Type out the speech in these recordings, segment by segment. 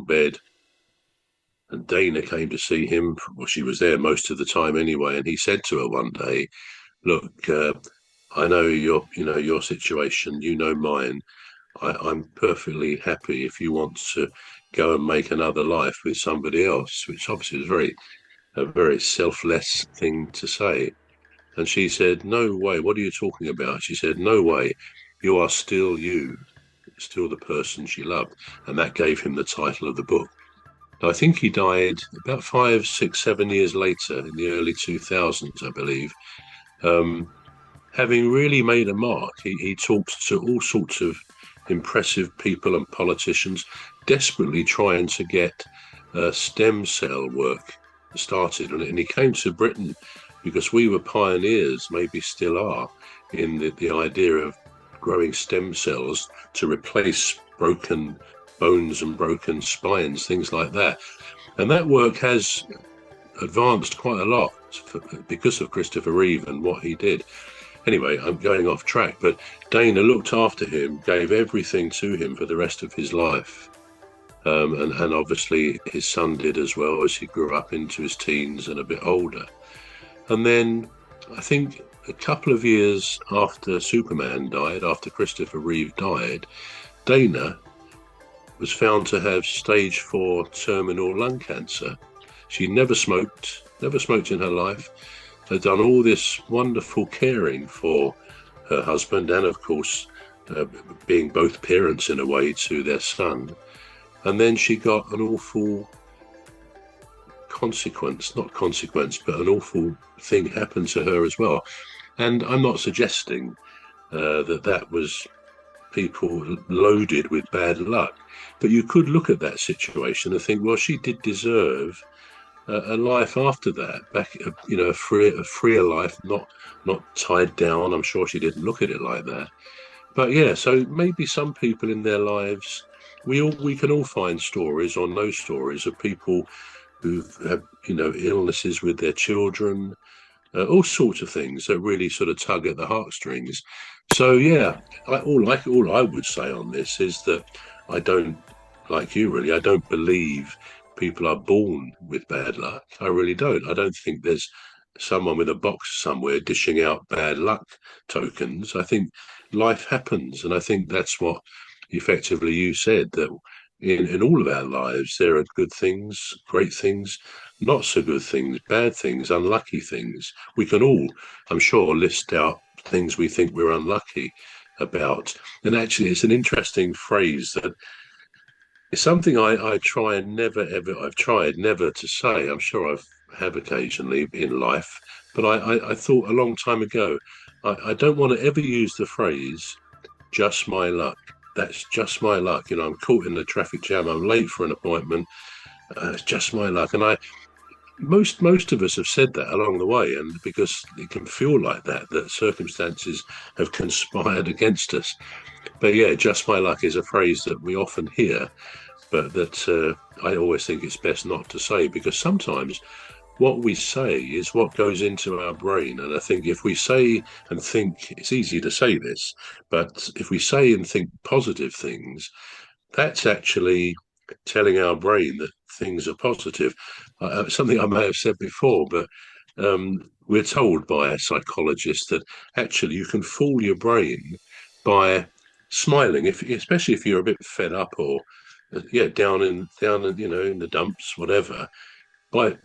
bed, and Dana came to see him. Well, she was there most of the time anyway, and he said to her one day, "Look, I know your situation. You know mine. I'm perfectly happy if you want to go and make another life with somebody else," which obviously is a very selfless thing to say. And she said, "No way. What are you talking about?" She said, "No way. You are still you, still the person she loved." And that gave him the title of the book. I think he died about 5, 6, 7 years later in the early 2000s, I believe. Um, Having really made a mark, he talked to all sorts of impressive people and politicians, desperately trying to get stem cell work started. And he came to Britain because we were pioneers, maybe still are, in the idea of growing stem cells to replace broken bones and broken spines, things like that. And that work has advanced quite a lot because of Christopher Reeve and what he did. Anyway, I'm going off track, but Dana looked after him, gave everything to him for the rest of his life. And obviously his son did as well as he grew up into his teens and a bit older. And then I think a couple of years after Superman died, after Christopher Reeve died, Dana was found to have stage 4 terminal lung cancer. She never smoked in her life, had done all this wonderful caring for her husband and, of course, being both parents in a way to their son. And then she got an awful not consequence, but an awful thing happened to her as well. And I'm not suggesting that was people loaded with bad luck, but you could look at that situation and think, well, she did deserve a life after that, back, a freer life, not tied down. I'm sure she didn't look at it like that. But yeah, so maybe some people in their lives, we can all find stories or know stories of people who have illnesses with their children, all sorts of things that really sort of tug at the heartstrings. So yeah, all I would say on this is that I don't, like you really, I don't believe people are born with bad luck. I really don't. I don't think there's someone with a box somewhere dishing out bad luck tokens. I think life happens, and I think that's what effectively you said, that in all of our lives there are good things, great things, not so good things, bad things, unlucky things. We can all, I'm sure, list out things we think we're unlucky about. And actually, it's an interesting phrase that it's something I try and I've tried never to say. I'm sure have occasionally in life, but I thought a long time ago, I don't want to ever use the phrase just my luck. That's just my luck. I'm caught in the traffic jam. I'm late for an appointment. It's just my luck. And most of us have said that along the way, and because it can feel like that circumstances have conspired against us. But yeah, just my luck is a phrase that we often hear, but that I always think it's best not to say, because sometimes what we say is what goes into our brain. And I think if we say and think, it's easy to say this, but if we say and think positive things, that's actually telling our brain that things are positive. Something I may have said before, but we're told by a psychologist that actually you can fool your brain by smiling, especially if you're a bit fed up or down in in the dumps, whatever. By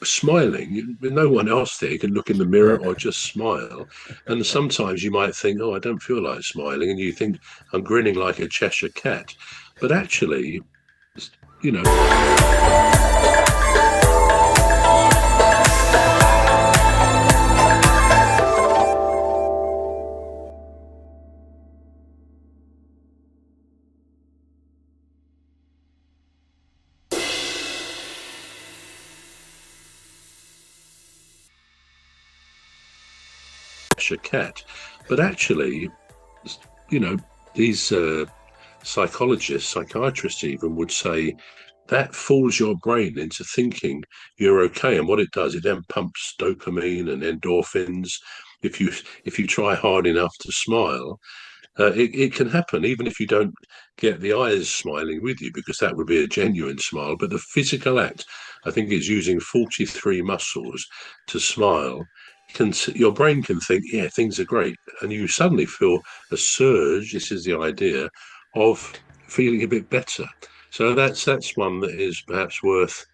smiling, with no one else there, you can look in the mirror or just smile. And sometimes you might think, oh, I don't feel like smiling, and you think I'm grinning like a Cheshire cat. But actually, you know, Cheshire cat. But actually, you know, these psychologists, psychiatrists even would say that fools your brain into thinking you're okay. And what it does, it then pumps dopamine and endorphins. If you try hard enough to smile, It can happen even if you don't get the eyes smiling with you, because that would be a genuine smile. But the physical act, I think it's using 43 muscles to smile. Your brain can think, yeah, things are great, and you suddenly feel a surge. This is the idea of feeling a bit better. So that's one that is perhaps worth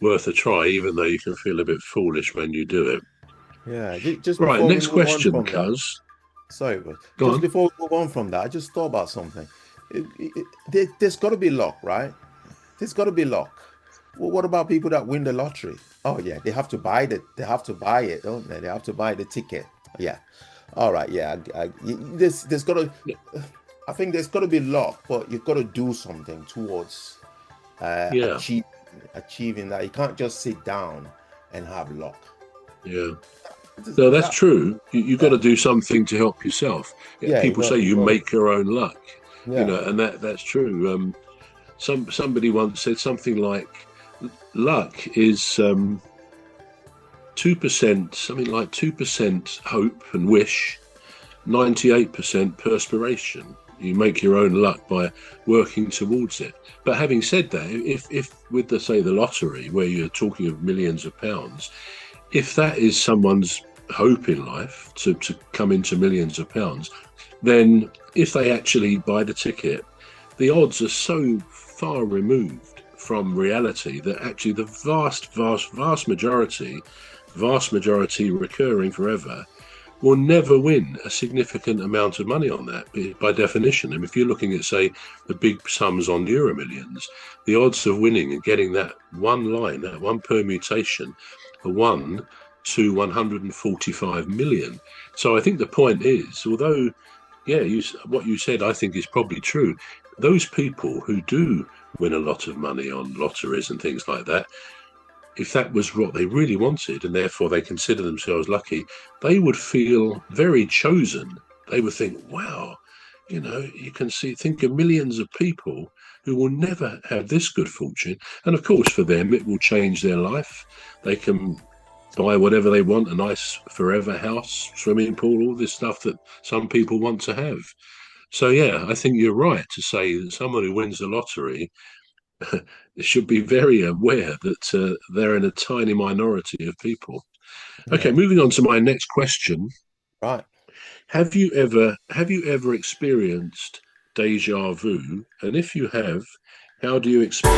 worth a try, even though you can feel a bit foolish when you do it. Yeah. Just Right, before we next move on question, from that, Cuz. sorry, but Go just on. before we move on from that, I just thought about something. There's got to be luck, right? There's got to be luck. Well, what about people that win the lottery? Oh yeah, they have to buy the. They have to buy it, don't they? They have to buy the ticket. Yeah. All right. Yeah. There's got to. I think there's got to be luck, but you've got to do something towards uh, Yeah, achieve, achieving that. You can't just sit down and have luck. yeah. Is, No, is that's that? true. You've got Yeah. to do something to help yourself. Yeah, Yeah. people say You you got to. make your own luck, Yeah. and that's true. Somebody once said something like, "Luck is 2%, something like 2% hope and wish, 98% perspiration. You make your own luck by working towards it." But having said that, if with the say the lottery, where you're talking of millions of pounds, if that is someone's hope in life to come into millions of pounds, then if they actually buy the ticket, the odds are so far removed from reality that actually the vast majority recurring forever, will never win a significant amount of money on that by definition. And if you're looking at, say, the big sums on Euro Millions, the odds of winning and getting that one line, that one permutation, are 1 to 145 million. So I think the point is, although, yeah, what you said, I think is probably true. Those people who do win a lot of money on lotteries and things like that, if that was what they really wanted and therefore they consider themselves lucky, they would feel very chosen. They would think, wow, you can think of millions of people who will never have this good fortune. And of course, for them, it will change their life. They can buy whatever they want, a nice forever house, swimming pool, all this stuff that some people want to have. So, yeah, I think you're right to say that someone who wins the lottery should be very aware that they're in a tiny minority of people. Okay, Yeah. moving on to my next question. Right. Have you ever experienced deja vu? And if you have, how do you explain?